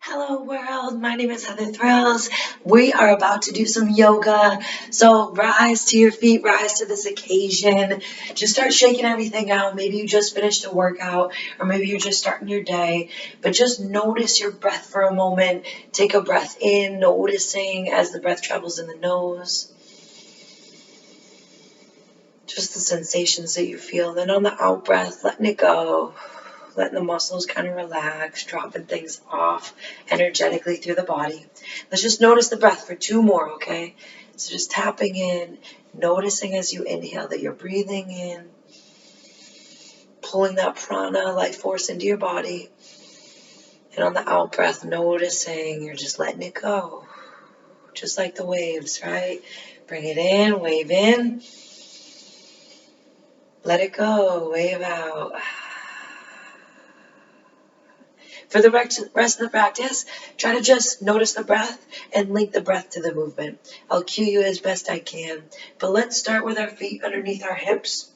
Hello world, my name is Heather Thrills. We are about to do some yoga. So rise to your feet, rise to this occasion. Just start shaking everything out. Maybe you just finished a workout or maybe you're just starting your day. But just notice your breath for a moment. Take a breath in, noticing as the breath travels in the nose. Just the sensations that you feel. Then on the out breath, letting it go. Letting the muscles kind of relax, dropping things off energetically through the body. Let's just notice the breath for two more, okay? So just tapping in, noticing as you inhale that you're breathing in, pulling that prana, life force into your body. And on the out breath, noticing you're just letting it go. Just like the waves, right? Bring it in, wave in. Let it go, wave out. For the rest of the practice, try to just notice the breath and link the breath to the movement. I'll cue you as best I can. But let's start with our feet underneath our hips.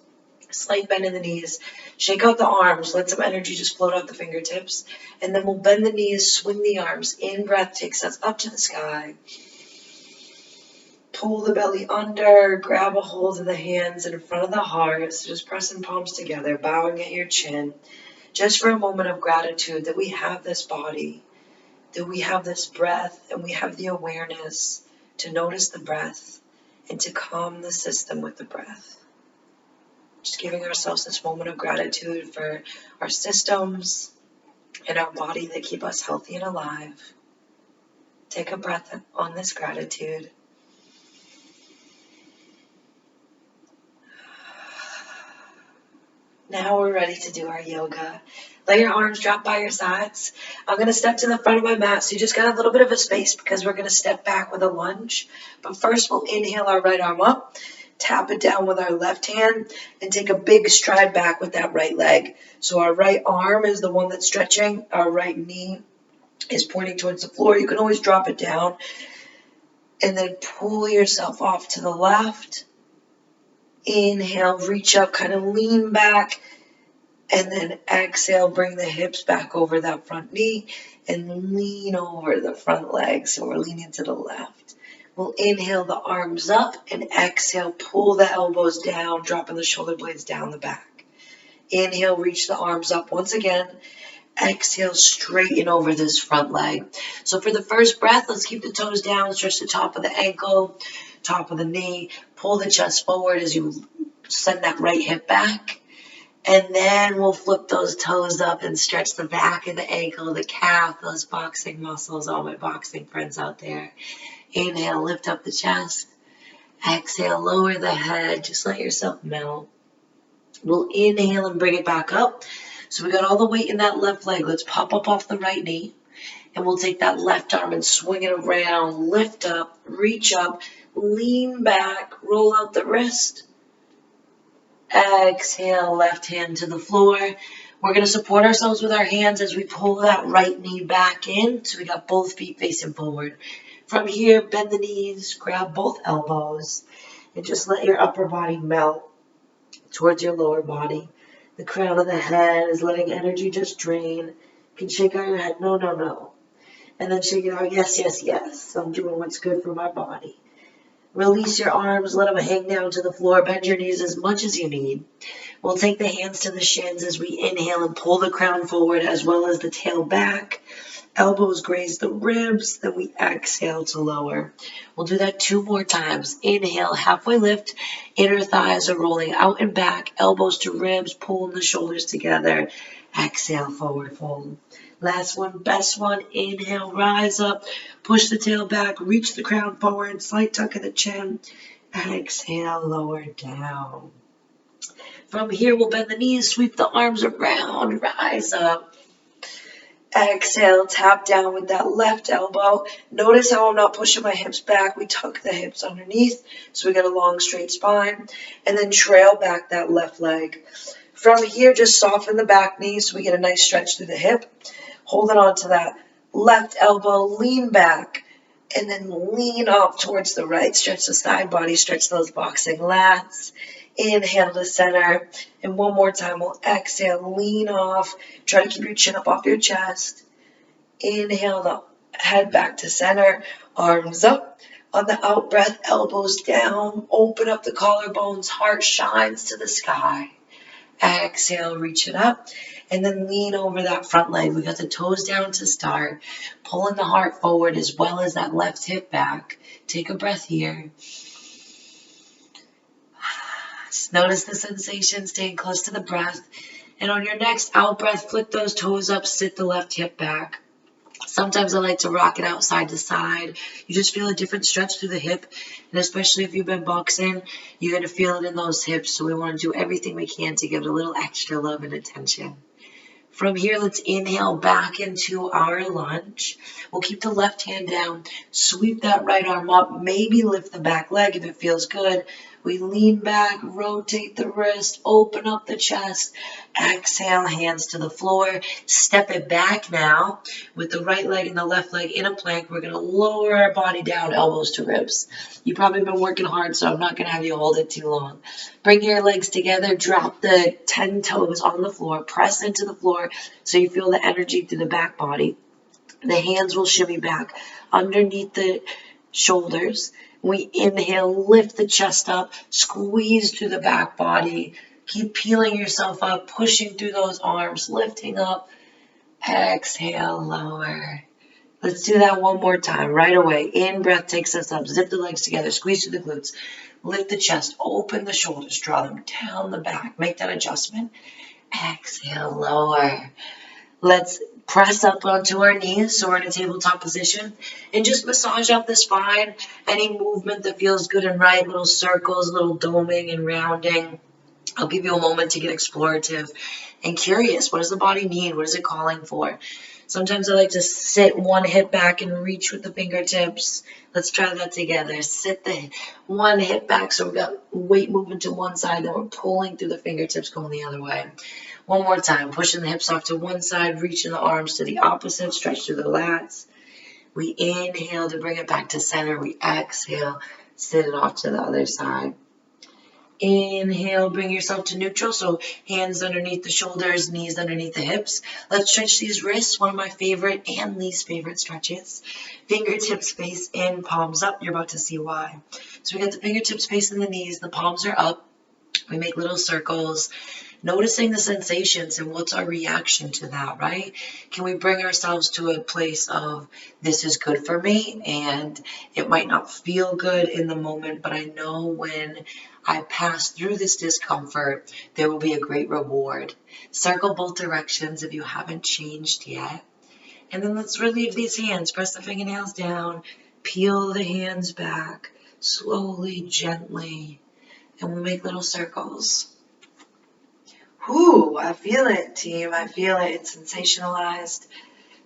Slight bend in the knees. Shake out the arms. Let some energy just float out the fingertips. And then we'll bend the knees, swing the arms. In breath takes us up to the sky. Pull the belly under. Grab a hold of the hands in front of the heart. So just pressing palms together, bowing at your chin. Just for a moment of gratitude that we have this body, that we have this breath, and we have the awareness to notice the breath and to calm the system with the breath. Just giving ourselves this moment of gratitude for our systems and our body that keep us healthy and alive. Take a breath on this gratitude. Now we're ready to do our yoga. Let your arms drop by your sides. I'm going to step to the front of my mat, so you just got a little bit of a space because we're going to step back with a lunge. But first, we'll inhale our right arm up, tap it down with our left hand, and take a big stride back with that right leg. So our right arm is the one that's stretching. Our right knee is pointing towards the floor. You can always drop it down. And then pull yourself off to the left. Inhale, reach up, kind of lean back. And then exhale, bring the hips back over that front knee and lean over the front leg. So we're leaning to the left. We'll inhale the arms up and exhale, pull the elbows down, dropping the shoulder blades down the back. Inhale, reach the arms up once again. Exhale, straighten over this front leg. So for the first breath, let's keep the toes down, stretch the top of the ankle, top of the knee, pull the chest forward as you send that right hip back. And then we'll flip those toes up and stretch the back of the ankle, the calf, those boxing muscles, all my boxing friends out there. Inhale, lift up the chest. Exhale, lower the head. Just let yourself melt. We'll inhale and bring it back up. So we got all the weight in that left leg. Let's pop up off the right knee. And we'll take that left arm and swing it around. Lift up, reach up, lean back, roll out the wrist. Exhale, left hand to the floor. We're going to support ourselves with our hands as we pull that right knee back in. So we got both feet facing forward. From here, bend the knees, grab both elbows, and just let your upper body melt towards your lower body. The crown of the head is letting energy just drain. You can shake out your head, no, no, no. And then shake it out, yes, yes, yes. I'm doing what's good for my body. Release your arms, let them hang down to the floor. Bend your knees as much as you need. We'll take the hands to the shins as we inhale and pull the crown forward as well as the tail back. Elbows graze the ribs, then we exhale to lower. We'll do that 2 more times. Inhale, halfway lift. Inner thighs are rolling out and back. Elbows to ribs, pulling the shoulders together. Exhale, forward fold. Last one, best one. Inhale, rise up. Push the tail back. Reach the crown forward. Slight tuck of the chin. Exhale, lower down. From here, we'll bend the knees, sweep the arms around, rise up. Exhale, tap down with that left elbow. Notice how I'm not pushing my hips back. We tuck the hips underneath so we get a long, straight spine. And then trail back that left leg. From here, just soften the back knee so we get a nice stretch through the hip. Holding on to that left elbow, lean back. And then lean up towards the right. Stretch the side body, stretch those boxing lats. Inhale to center. And one more time, we'll exhale, lean off. Try to keep your chin up off your chest. Inhale the head back to center, arms up. On the out breath, elbows down, open up the collarbones, heart shines to the sky. Exhale, reach it up, and then lean over that front leg. We got the toes down to start, pulling the heart forward as well as that left hip back. Take a breath here. Just notice the sensation, staying close to the breath. And on your next out breath, flick those toes up, sit the left hip back. Sometimes I like to rock it out side to side. You just feel a different stretch through the hip. And especially if you've been boxing, you're going to feel it in those hips. So we want to do everything we can to give it a little extra love and attention. From here, let's inhale back into our lunge. We'll keep the left hand down, sweep that right arm up, maybe lift the back leg if it feels good. We lean back, rotate the wrist, open up the chest. Exhale, hands to the floor. Step it back now with the right leg and the left leg in a plank. We're going to lower our body down, elbows to ribs. You've probably been working hard, so I'm not going to have you hold it too long. Bring your legs together, drop the 10 toes on the floor, press into the floor so you feel the energy through the back body. The hands will shimmy back underneath the shoulders. We inhale, lift the chest up, squeeze through the back body. Keep peeling yourself up, pushing through those arms, lifting up. Exhale, lower. Let's do that one more time, right away. In breath takes us up. Zip the legs together, squeeze through the glutes. Lift the chest, open the shoulders, draw them down the back. Make that adjustment. Exhale, lower. Let's press up onto our knees, so we're in a tabletop position, and just massage up the spine. Any movement that feels good and right, little circles, little doming and rounding. I'll give you a moment to get explorative and curious. What does the body need? What is it calling for? Sometimes I like to sit one hip back and reach with the fingertips. Let's try that together. Sit the one hip back, so we've got weight moving to one side, then we're pulling through the fingertips going the other way. One more time, pushing the hips off to one side, reaching the arms to the opposite, stretch through the lats. We inhale to bring it back to center. We exhale, sit it off to the other side. Inhale, bring yourself to neutral, so hands underneath the shoulders, knees underneath the hips. Let's stretch these wrists, one of my favorite and least favorite stretches. Fingertips face in, palms up. You're about to see why. So we got the fingertips facing the knees, the palms are up. We make little circles, noticing the sensations and what's our reaction to that, right? Can we bring ourselves to a place of, this is good for me, and it might not feel good in the moment, but I know when I pass through this discomfort, there will be a great reward. Circle both directions if you haven't changed yet. And then let's relieve these hands. Press the fingernails down, peel the hands back, slowly, gently, and we'll make little circles. Whoo, I feel it, team. I feel it. It's sensationalized.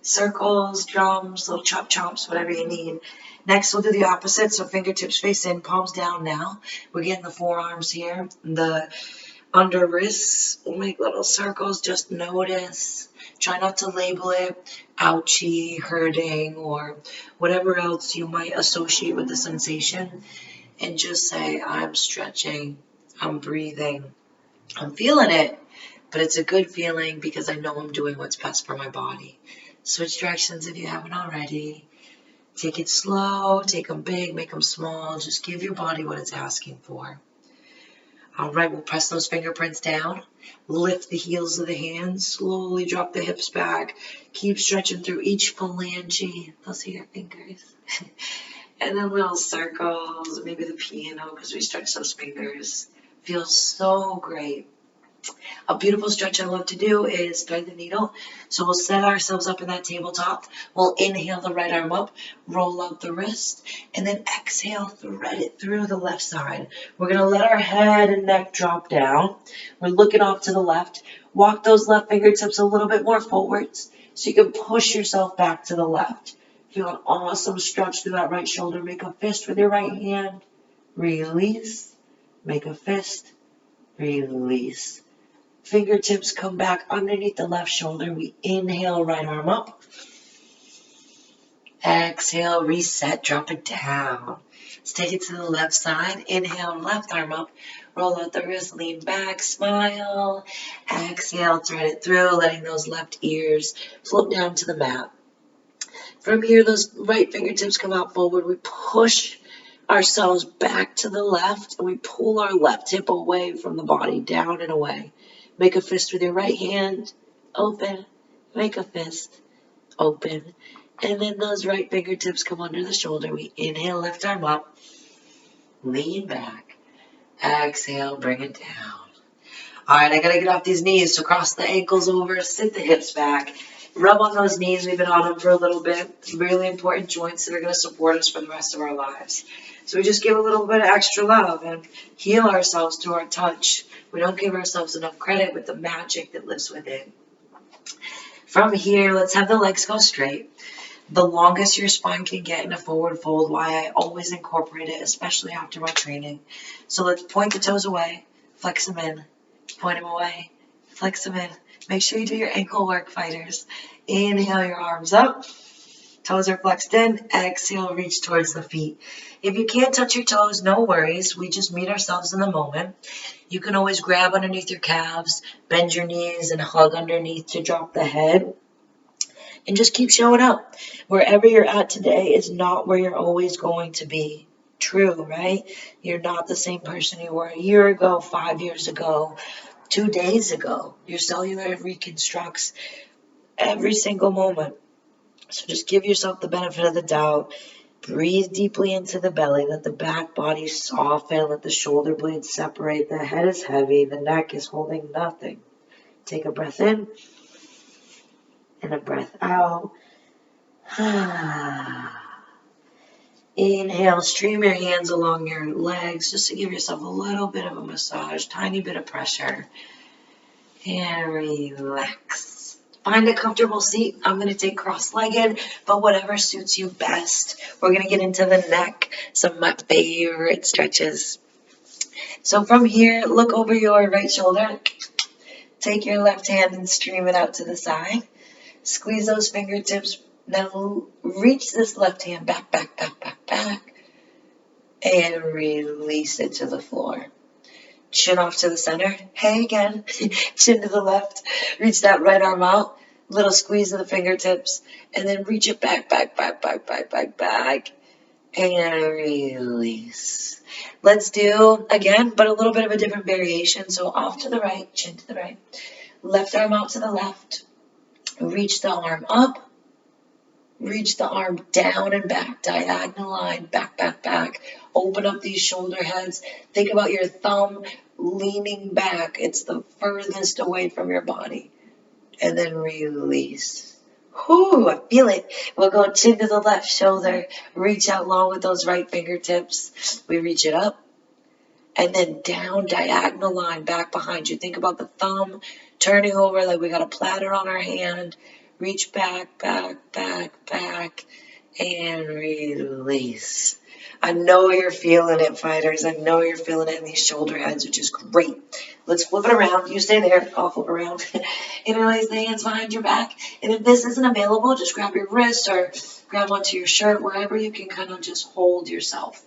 Circles, drums, little chop chops, whatever you need. Next, we'll do the opposite. So fingertips face in, palms down now. We're getting the forearms here. The under wrists, we'll make little circles. Just notice. Try not to label it ouchy, hurting, or whatever else you might associate with the sensation. And just say, I'm stretching, I'm breathing, I'm feeling it, but it's a good feeling because I know I'm doing what's best for my body. Switch directions if you haven't already. Take it slow, take them big, make them small. Just give your body what it's asking for. All right, we'll press those fingerprints down. Lift the heels of the hands. Slowly drop the hips back. Keep stretching through each phalange. Those are your fingers. And then little circles, maybe the piano, because we stretch those fingers. Feels so great. A beautiful stretch I love to do is thread the needle. So we'll set ourselves up in that tabletop. We'll inhale the right arm up, roll out the wrist, and then exhale, thread it through the left side. We're going to let our head and neck drop down. We're looking off to the left. Walk those left fingertips a little bit more forwards so you can push yourself back to the left. Feel an awesome stretch through that right shoulder. Make a fist with your right hand. Release. Make a fist. Release. Fingertips come back underneath the left shoulder. We inhale, right arm up. Exhale, reset, drop it down. Let's take it to the left side. Inhale, left arm up. Roll out the wrist, lean back, smile. Exhale, thread it through, letting those left ears float down to the mat. From here, those right fingertips come out forward. We push ourselves back to the left, and we pull our left hip away from the body, down and away. Make a fist with your right hand, open. Make a fist, open. And then those right fingertips come under the shoulder. We inhale, lift arm up, lean back. Exhale, bring it down. All right, I got to get off these knees. So cross the ankles over, sit the hips back. Rub on those knees. We've been on them for a little bit. Really important joints that are going to support us for the rest of our lives. So we just give a little bit of extra love and heal ourselves through our touch. We don't give ourselves enough credit with the magic that lives within. From here, let's have the legs go straight. The longest your spine can get in a forward fold, why I always incorporate it, especially after my training. So let's point the toes away, flex them in, point them away, flex them in. Make sure you do your ankle work, fighters. Inhale your arms up, toes are flexed in, exhale, reach towards the feet. If you can't touch your toes, no worries. We just meet ourselves in the moment. You can always grab underneath your calves, bend your knees, and hug underneath to drop the head. And just keep showing up. Wherever you're at today is not where you're always going to be. True, right? You're not the same person you were a year ago, 5 years ago, 2 days ago. Your cellular reconstructs every single moment. So just give yourself the benefit of the doubt. Breathe deeply into the belly. Let the back body soften. Let the shoulder blades separate. The head is heavy. The neck is holding nothing. Take a breath in and a breath out. Inhale, stream your hands along your legs just to give yourself a little bit of a massage, tiny bit of pressure. And relax. Find a comfortable seat. I'm going to take cross-legged, but whatever suits you best. We're going to get into the neck, some of my favorite stretches. So from here, look over your right shoulder. Take your left hand and stream it out to the side. Squeeze those fingertips. Now reach this left hand back, back, back, back, back. And release it to the floor. Chin off to the center. Hey again. Chin to the left. Reach that right arm out. Little squeeze of the fingertips. And then reach it back, back, back, back, back, back, back. And release. Let's do, again, but a little bit of a different variation. So off to the right, chin to the right. Left arm out to the left. Reach the arm up. Reach the arm down and back, diagonal line, back, back, back. Open up these shoulder heads. Think about your thumb leaning back. It's the furthest away from your body. And then release. Whoo, I feel it. We'll go chin to the left shoulder. Reach out long with those right fingertips. We reach it up. And then down, diagonal line, back behind you. Think about the thumb turning over like we got a platter on our hand. Reach back, back, back, back, and release. I know you're feeling it, fighters. I know you're feeling it in these shoulder heads, which is great. Let's flip it around. You stay there. I'll flip around. Interlace the hands behind your back. And if this isn't available, just grab your wrist or grab onto your shirt, wherever you can kind of just hold yourself.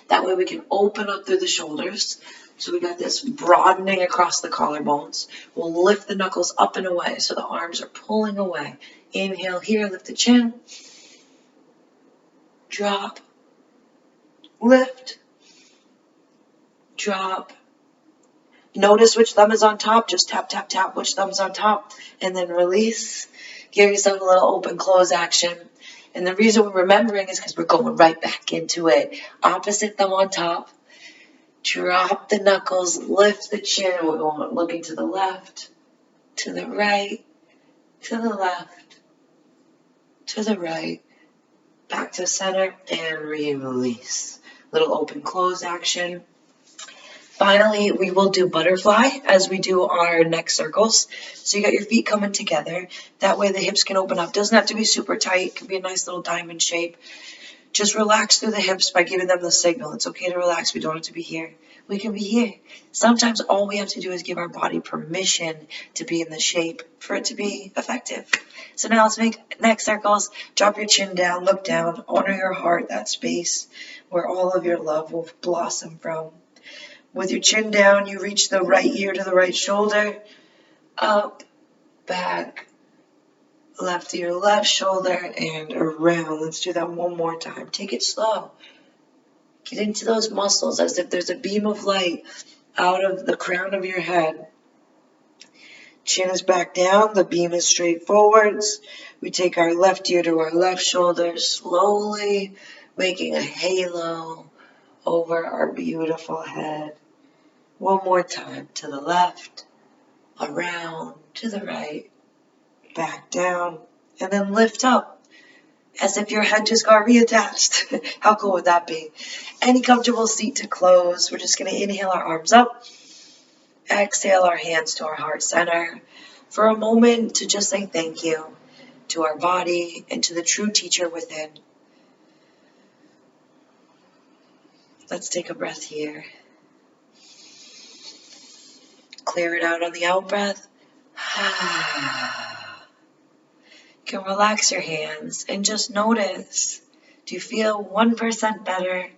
That way we can open up through the shoulders. So we got this broadening across the collarbones. We'll lift the knuckles up and away so the arms are pulling away. Inhale here, lift the chin. Drop. Lift. Drop. Notice which thumb is on top. Just tap, tap, tap which thumb's on top. And then release. Give yourself a little open close action. And the reason we're remembering is because we're going right back into it. Opposite thumb on top. Drop the knuckles, lift the chin. We're going looking to the left, to the right, to the left, to the right, back to center, and release. Little open close action. Finally, we will do butterfly as we do our neck circles. So you got your feet coming together. That way the hips can open up. Doesn't have to be super tight. It can be a nice little diamond shape. Just relax through the hips by giving them the signal. It's okay to relax. We don't have to be here. We can be here. Sometimes all we have to do is give our body permission to be in the shape for it to be effective. So now let's make neck circles. Drop your chin down. Look down. Honor your heart, that space where all of your love will blossom from. With your chin down, you reach the right ear to the right shoulder. Up, back, left ear, left shoulder, and around. Let's do that one more time. Take it slow. Get into those muscles as if there's a beam of light out of the crown of your head. Chin is back down, the beam is straight forwards. We take our left ear to our left shoulder, slowly making a halo over our beautiful head. One more time, to the left, around, to the right, back down, and then lift up as if your head just got reattached. How cool would that be? Any comfortable seat to close. We're just going to inhale our arms up, exhale our hands to our heart center for a moment to just say thank you to our body and to the true teacher within. Let's take a breath here. Clear it out on the out breath. You can relax your hands and just notice. Do you feel 1% better?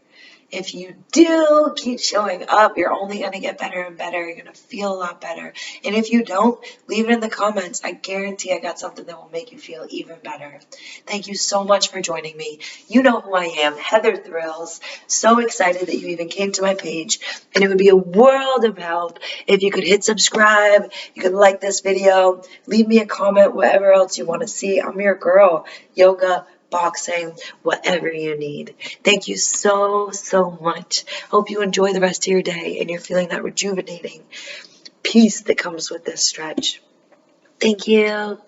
If you do keep showing up, you're only going to get better and better. You're going to feel a lot better. And if you don't, leave it in the comments. I guarantee I got something that will make you feel even better. Thank you so much for joining me. You know who I am, Heather Thrills. So excited that you even came to my page. And it would be a world of help if you could hit subscribe. You could like this video. Leave me a comment, whatever else you want to see. I'm your girl. Yoga, boxing, whatever you need. Thank you so, so much. Hope you enjoy the rest of your day and you're feeling that rejuvenating peace that comes with this stretch. Thank you.